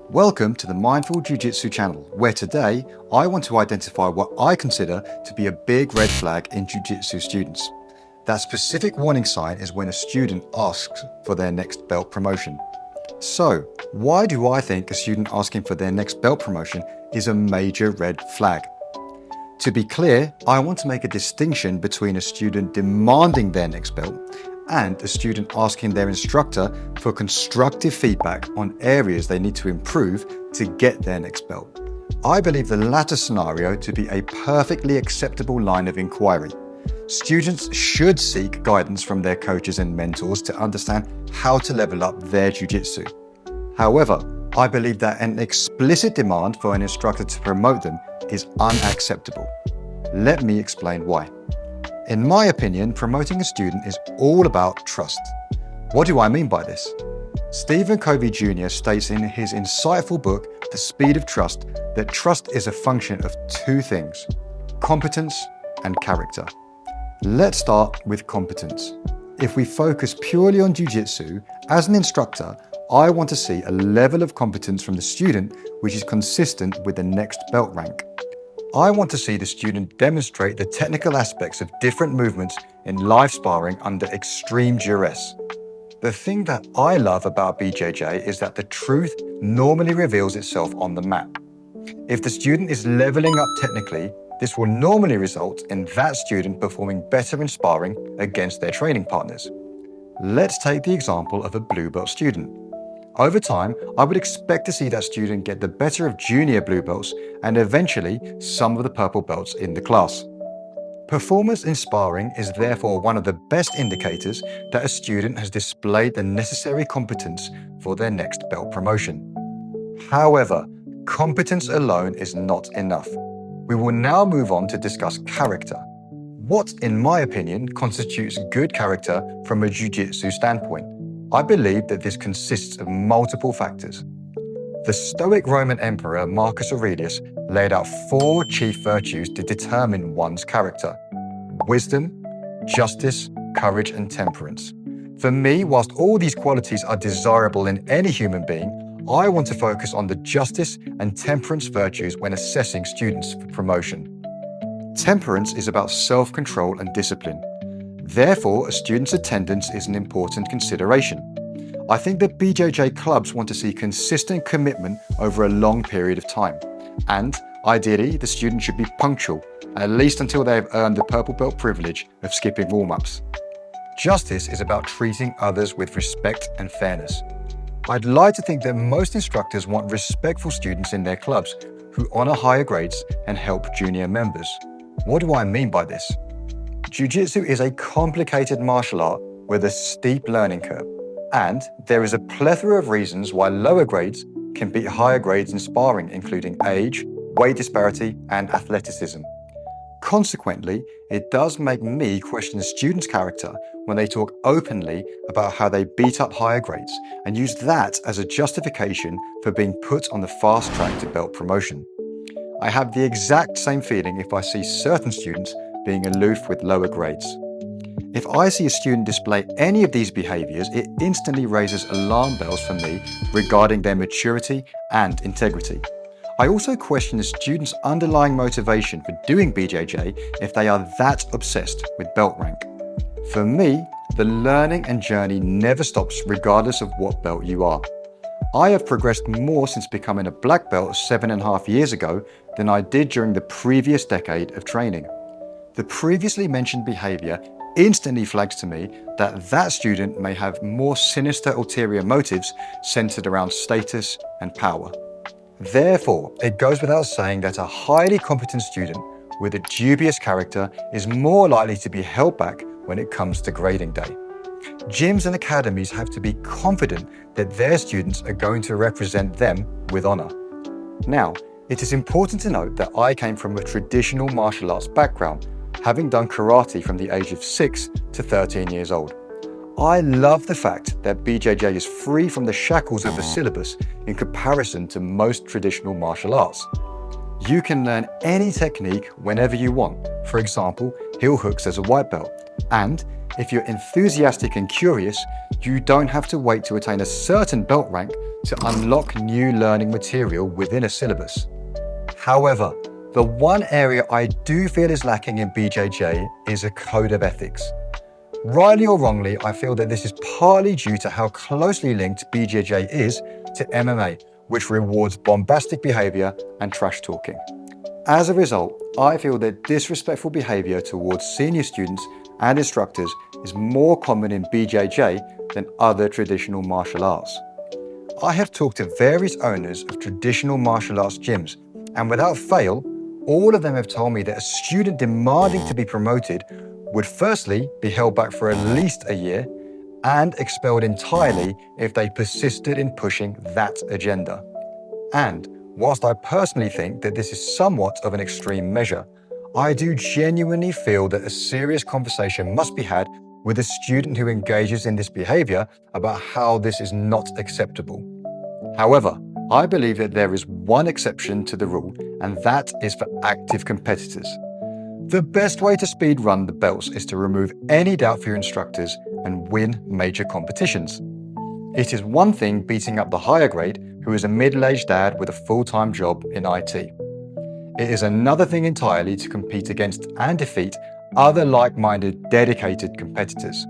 Welcome to the Mindful Jiu-Jitsu channel, where today I want to identify what I consider to be a big red flag in Jiu-Jitsu students. That specific warning sign is when a student asks for their next belt promotion. So, why do I think a student asking for their next belt promotion is a major red flag? To be clear, I want to make a distinction between a student demanding their next belt and a student asking their instructor for constructive feedback on areas they need to improve to get their next belt. I believe the latter scenario to be a perfectly acceptable line of inquiry. Students should seek guidance from their coaches and mentors to understand how to level up their jiu-jitsu. However, I believe that an explicit demand for an instructor to promote them is unacceptable. Let me explain why. In my opinion, promoting a student is all about trust. What do I mean by this? Stephen Covey Jr. states in his insightful book, The Speed of Trust, that trust is a function of two things: competence and character. Let's start with competence. If we focus purely on jiu-jitsu, as an instructor, I want to see a level of competence from the student which is consistent with the next belt rank. I want to see the student demonstrate the technical aspects of different movements in live sparring under extreme duress. The thing that I love about BJJ is that the truth normally reveals itself on the mat. If the student is leveling up technically, this will normally result in that student performing better in sparring against their training partners. Let's take the example of a blue belt student. Over time, I would expect to see that student get the better of junior blue belts and eventually some of the purple belts in the class. Performance in sparring is therefore one of the best indicators that a student has displayed the necessary competence for their next belt promotion. However, competence alone is not enough. We will now move on to discuss character. What, in my opinion, constitutes good character from a jiu-jitsu standpoint? I believe that this consists of multiple factors. The Stoic Roman Emperor Marcus Aurelius laid out 4 chief virtues to determine one's character: wisdom, justice, courage, and temperance. For me, whilst all these qualities are desirable in any human being, I want to focus on the justice and temperance virtues when assessing students for promotion. Temperance is about self-control and discipline. Therefore, a student's attendance is an important consideration. I think that BJJ clubs want to see consistent commitment over a long period of time. And, ideally, the student should be punctual, at least until they have earned the purple belt privilege of skipping warm-ups. Justice is about treating others with respect and fairness. I'd like to think that most instructors want respectful students in their clubs who honor higher grades and help junior members. What do I mean by this? Jiu-jitsu is a complicated martial art with a steep learning curve, and there is a plethora of reasons why lower grades can beat higher grades in sparring, including age, weight disparity, and athleticism. Consequently, it does make me question a student's character when they talk openly about how they beat up higher grades and use that as a justification for being put on the fast track to belt promotion. I have the exact same feeling if I see certain students being aloof with lower grades. If I see a student display any of these behaviors, it instantly raises alarm bells for me regarding their maturity and integrity. I also question the student's underlying motivation for doing BJJ if they are that obsessed with belt rank. For me, the learning and journey never stops regardless of what belt you are. I have progressed more since becoming a black belt 7.5 years ago than I did during the previous decade of training. The previously mentioned behavior instantly flags to me that that student may have more sinister ulterior motives centered around status and power. Therefore, it goes without saying that a highly competent student with a dubious character is more likely to be held back when it comes to grading day. Gyms and academies have to be confident that their students are going to represent them with honor. Now, it is important to note that I came from a traditional martial arts background, having done karate from the age of 6 to 13 years old. I love the fact that BJJ is free from the shackles of the syllabus in comparison to most traditional martial arts. You can learn any technique whenever you want, for example, heel hooks as a white belt, and If you're enthusiastic and curious, you don't have to wait to attain a certain belt rank to unlock new learning material within a syllabus. However, the one area I do feel is lacking in BJJ is a code of ethics. Rightly or wrongly, I feel that this is partly due to how closely linked BJJ is to MMA, which rewards bombastic behavior and trash talking. As a result, I feel that disrespectful behavior towards senior students and instructors is more common in BJJ than other traditional martial arts. I have talked to various owners of traditional martial arts gyms, and without fail, all of them have told me that a student demanding to be promoted would firstly be held back for at least a year and expelled entirely if they persisted in pushing that agenda. And whilst I personally think that this is somewhat of an extreme measure, I do genuinely feel that a serious conversation must be had with a student who engages in this behavior about how this is not acceptable. However, I believe that there is one exception to the rule, and that is for active competitors. The best way to speedrun the belts is to remove any doubt for your instructors and win major competitions. It is one thing beating up the higher grade who is a middle-aged dad with a full-time job in IT. It is another thing entirely to compete against and defeat other like-minded, dedicated competitors.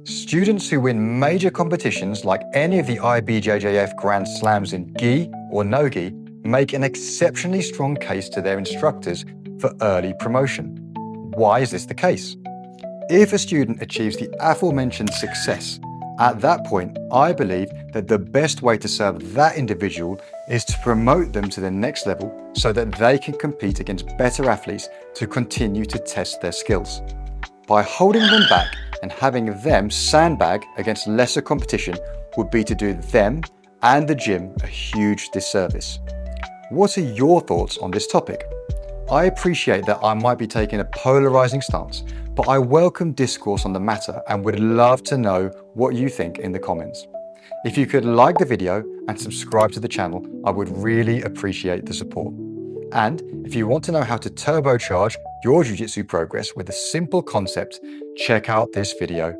Students who win major competitions like any of the IBJJF Grand Slams in gi or no gi make an exceptionally strong case to their instructors for early promotion. Why is this the case? If a student achieves the aforementioned success, at that point, I believe that the best way to serve that individual is to promote them to the next level so that they can compete against better athletes to continue to test their skills. By holding them back and having them sandbag against lesser competition would be to do them and the gym a huge disservice. What are your thoughts on this topic? I appreciate that I might be taking a polarizing stance, but I welcome discourse on the matter and would love to know what you think in the comments. If you could like the video and subscribe to the channel, I would really appreciate the support. And if you want to know how to turbocharge your jiu-jitsu progress with a simple concept, check out this video